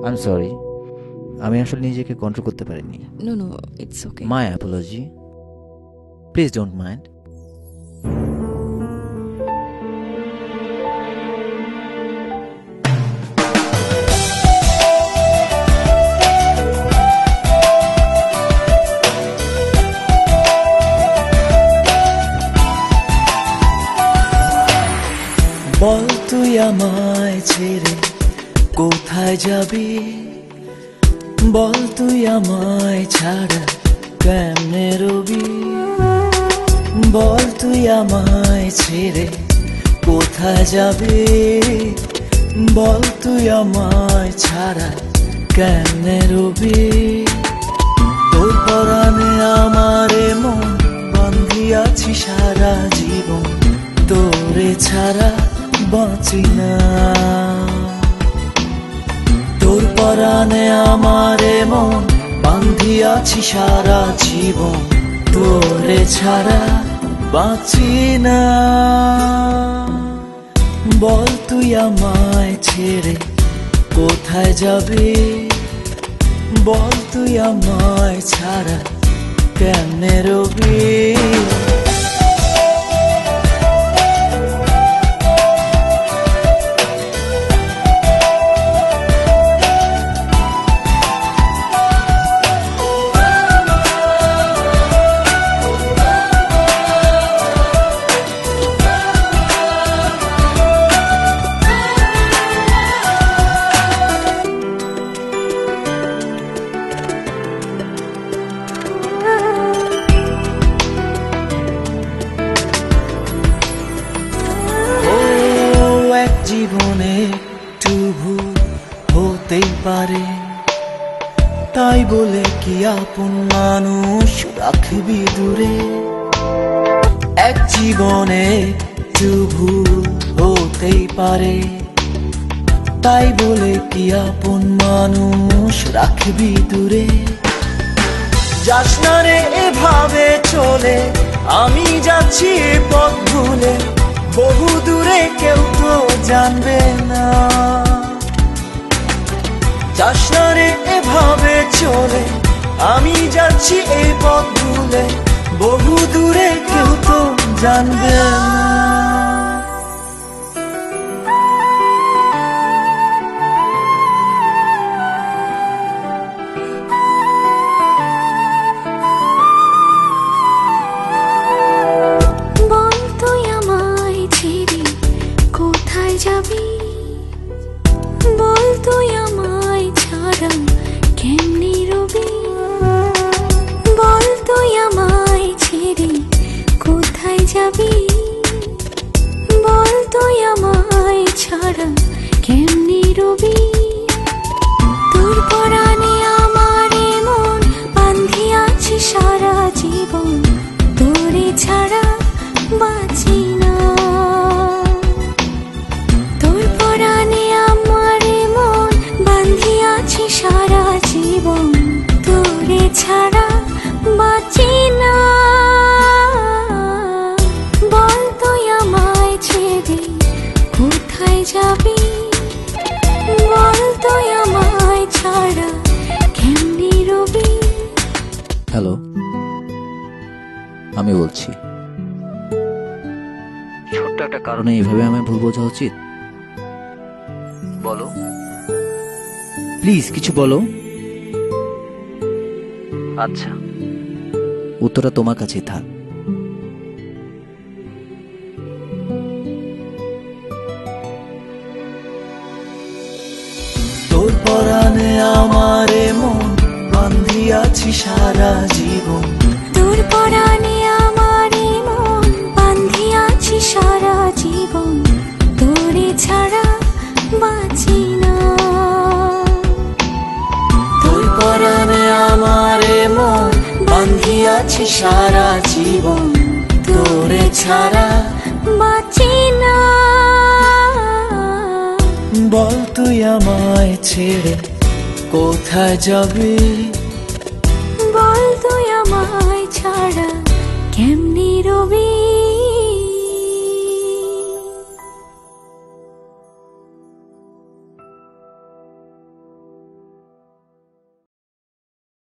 I am sorry, আমি আসলে নিজেকে কন্ট্রোল করতে পারিনি। No no, it's okay. My apology, please don't mind. বল তুই আমায় ছেড়ে কোথায় যাবি, বল তুই আমায় ছাড়া কেমনে রবি, বল তুই আমায় ছেড়ে কোথায় যাবি, বল তুই আমায় ছাড়া কেমনে রবি। তোর পরাণে আমারে মন বাঁধিয়াছি সারা জীবন, তোরে ছাড়া বাঁচি না। তোর পরাণে আমারে মন বাঁধিয়াছি সারা জীবন, তোরে ছাড়া বাঁচি না। বল তুই আমায় ছেড়ে কোথায় যাবি, বল তুই আমায় ছাড়া কেমনে রবি। জীবনে একটু ভুল হতেই পারে, তাই বলে কি আপন মানুষ রাখবি দূরে। এক জীবনে একটু ভুল হতেই পারে, তাই বলে কি আপন মানুষ রাখবি দূরে। যাস না রে এভাবে চলে, আমি যাচ্ছি এ পথ ভুলে, বহু দূরে কেউ তো জানবে না। যাস না রে এভাবে চলে, আমি যাচ্ছি এই পথ ভুলে, বহু দূরে কেউ তো জানবে না। বল তুই আমায় ছাড়া কেমনি রবি, বল তুই আমায় ছেড়ে কোথায় যাবি, বল তুই আমায় ছাড়া কেমনি রবি। তোর পরাণে আমারে মন বাঁধিয়াছি সারা জীবন, তোরে ছাড়া বাঁচি না। তোর পরাণে আমারে মন বাঁধিয়াছি সারা জীবন, তোরে ছাড়া বাঁচি না। বল তুই আমায় ছেড়ে কোথায় যাবি, বল তুই আমায় ছাড়া কেমনি রবি। হ্যালো, আমি বলছি। ছোট্ট একটা কারণে এইভাবে আমায় ভুল বোঝা উচিত? বলো প্লিজ, কিছু বলো। আচ্ছা, উত্তরটা তোমার কাছেই থাক। তোর পরাণে আমারে মন বাঁধিয়াছি সারা জীবন, তোর পরাণে আমারে মন বাঁধিয়াছি সারা জীবন, তোরে ছাড়া বাঁচি না। তোর পরাণে আমারে মন বাঁধিয়াছি সারা জীবন, তোরে ছাড়া বাঁচি না। বল তুই আমায় ছেড়ে কোথায় যাবি, বল তুই আমায় ছাড়া কেমন